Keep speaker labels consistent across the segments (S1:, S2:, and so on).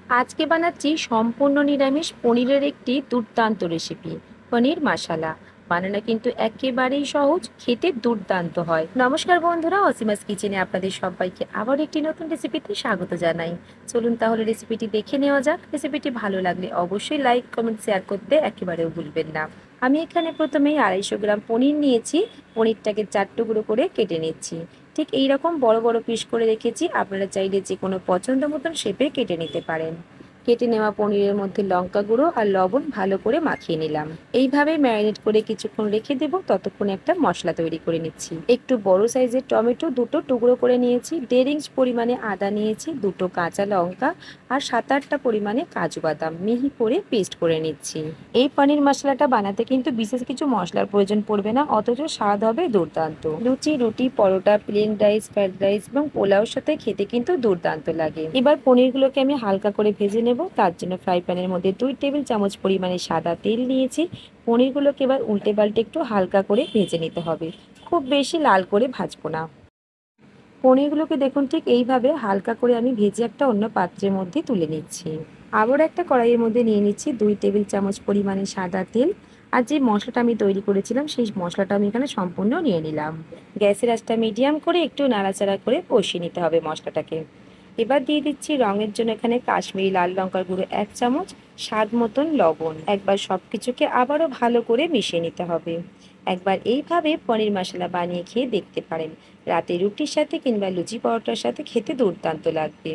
S1: আজকে বানাচ্ছি সম্পূর্ণ নিরামিষ পনিরের একটি দুর্দান্ত রেসিপি, পনির মশালা। বানানো কিন্তু একেবারেই সহজ, খেতে দুর্দান্ত হয়। নমস্কার বন্ধুরা, অসীমাস কিচেনে আপনাদের সবাইকে আবার একটি নতুন রেসিপিতে স্বাগত জানাই। চলুন তাহলে রেসিপিটি দেখে নেওয়া যাক। রেসিপিটি ভালো লাগলে অবশ্যই লাইক কমেন্ট শেয়ার করতে একেবারেও ভুলবেন না। আমি এখানে প্রথমেই 250 গ্রাম পনির নিয়েছি। পনিরটাকে 4 টুকরো করে কেটে নিচ্ছি। ঠিক এইরকম বড় বড় পিস করে রেখেছি। আপনারা চাইলে যে কোনো পছন্দ মতন শেপে কেটে নিতে পারেন। কেটে নেওয়া পনিরের মধ্যে লঙ্কা গুঁড়ো আর লবণ ভালো করে মাখিয়ে নিলাম। এইভাবে ম্যারিনেট করে কিছুক্ষণ রেখে দেব। ততক্ষণে একটা মশলা তৈরি করে নিচ্ছি। একটু বড় সাইজের টমেটো দুটো টুকরো করে নিয়েছি, 1.5 ইঞ্চ পরিমাণে আদা নিয়েছি, দুটো কাঁচা লঙ্কা আর 7-8টা পরিমাণে কাজু বাদাম মিহি করে পেস্ট করে নিচ্ছি। এই পনির মশলাটা বানাতে কিন্তু বিশেষ কিছু মশলার প্রয়োজন পড়বে না, অথচ স্বাদ হবে দুর্দান্ত। লুচি, রুটি, পরোটা, প্লেন রাইস, ফ্রাইড রাইস এবং পোলাওর সাথে খেতে কিন্তু দুর্দান্ত লাগে। এবার পনিরগুলোকে আমি হালকা করে ভেজে নেব। তার জন্য ফ্রাই প্যানের মধ্যে 2 টেবিল চামচ পরিমাণে সাদা তেল নিয়েছি। পনিরগুলোকে এবার উল্টে পাল্টে একটু হালকা করে ভেজে নিতে হবে, খুব বেশি লাল করে ভাজবো না। পনিরগুলোকে দেখুন ঠিক এইভাবে হালকা করে আমি ভেজে একটা অন্য পাত্রের মধ্যে তুলে নিচ্ছি। আবার একটা কড়াইয়ের মধ্যে নিয়ে নিচ্ছি 2 টেবিল চামচ পরিমাণে সাদা তেল। আর যে মশলাটা আমি তৈরি করেছিলাম সেই মশলাটা আমি এখানে সম্পূর্ণ নিয়ে নিলাম। গ্যাসের আঁচটা মিডিয়াম করে একটু নাড়াচাড়া করে কষিয়ে নিতে হবে মশলাটাকে। এবার দিয়ে দিচ্ছি রঙের জন্য এখানে কাশ্মীরি লাল লঙ্কার গুঁড়ো 1 চামচ, স্বাদ মতন লবণ। একবার সব কিছুকে আবারও ভালো করে মিশিয়ে নিতে হবে। একবার এইভাবে পনির মশলা বানিয়ে খেয়ে দেখতে পারেন। রাতে রুটির সাথে কিংবা লুচি পরোটার সাথে খেতে দুর্দান্ত লাগবে।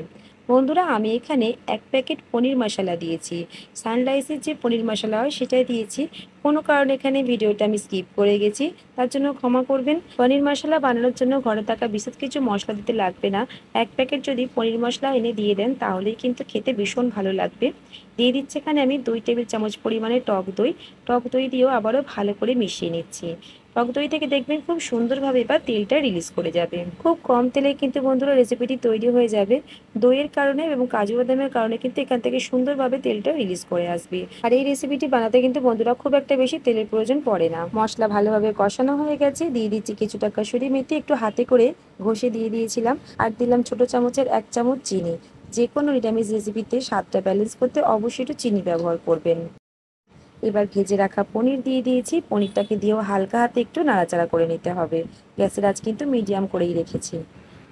S1: বন্ধুরা, আমি এখানে 1 প্যাকেট পনির মশলা দিয়েছি। সানরাইসের যে পনির মশলা হয় সেটাই দিয়েছি। কোনো কারণে এখানে ভিডিওটা আমি স্কিপ করে গেছি, তার জন্য ক্ষমা করবেন। পনির মশলা বানানোর জন্য ঘরে থাকা বিশেষ কিছু মশলা দিতে লাগবে না। 1 প্যাকেট যদি পনির মশলা এনে দিয়ে দেন তাহলেই কিন্তু খেতে ভীষণ ভালো লাগবে। দিয়ে দিচ্ছি এখানে আমি 2 টেবিল চামচ পরিমাণে টক দই। টক দই দিয়েও আবারও ভালো করে মিশিয়ে নিচ্ছি। টক দই থেকে দেখবেন খুব সুন্দরভাবে এবার তেলটা রিলিজ করে যাবে। খুব কম তেলে কিন্তু বন্ধুরা রেসিপিটি তৈরি হয়ে যাবে। দইয়ের কারণে এবং কাজু বাদামের কারণে কিন্তু এখান থেকে সুন্দরভাবে তেলটা রিলিজ করে আসবে। আর এই রেসিপিটি বানাতে কিন্তু বন্ধুরা খুব একটা বেশি তেলের প্রয়োজন পড়ে না। মশলা ভালোভাবে কষানো হয়ে গেছে। দিয়ে দিচ্ছি কিছুটা কাসুরি মেথি, একটু হাতে করে ঘষে দিয়ে দিয়েছিলাম। আর দিলাম ছোট চামচের 1 চামচ চিনি। যে কোনো নিরামিষ রেসিপিতে স্বাদটা ব্যালেন্স করতে অবশ্যই একটু চিনি ব্যবহার করবেন। এবার ভেজে রাখা পনির দিয়ে দিয়েছি। পনিরটাকে দিয়েও হালকা হাতে একটু নাড়াচাড়া করে নিতে হবে। গ্যাসের আঁচ কিন্তু মিডিয়াম করেই রেখেছি।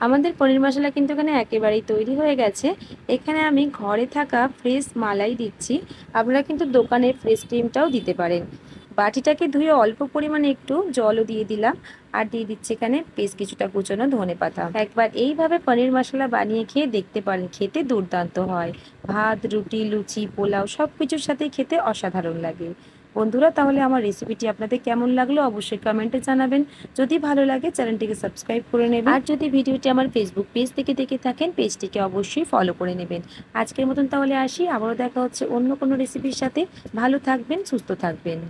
S1: আমাদের পনির মশলা কিন্তু এখানে একেবারেই তৈরি হয়ে গেছে। এখানে আমি ঘরে থাকা ফ্রেশ মালাই দিচ্ছি। আপনারা কিন্তু দোকানের ফ্রেশ ক্রিমটাও দিতে পারেন। বাটিটাকে ধুয়ে অল্প পরিমাণে একটু জলও দিয়ে দিলাম। আর দিয়ে দিচ্ছি এখানে বেশ কিছুটা কুচনো ধনেপাতা। একবার এইভাবে পনির মশলা বানিয়ে খেয়ে দেখতে পারেন, খেতে দুর্দান্ত হয়। ভাত, রুটি, লুচি, পোলাও সব কিছুর সাথে খেতে অসাধারণ লাগে। বন্ধুরা, তাহলে আমার রেসিপিটি আপনাদের কেমন লাগলো অবশ্যই কমেন্টে জানাবেন। যদি ভালো লাগে চ্যানেলটিকে সাবস্ক্রাইব করে নেবেন। আর যদি ভিডিওটি আমার ফেসবুক পেজ থেকে দেখে থাকেন, পেজটিকে অবশ্যই ফলো করে নেবেন। আজকের মতন তাহলে আসি, আবারও দেখা হচ্ছে অন্য কোনো রেসিপির সাথে। ভালো থাকবেন, সুস্থ থাকবেন।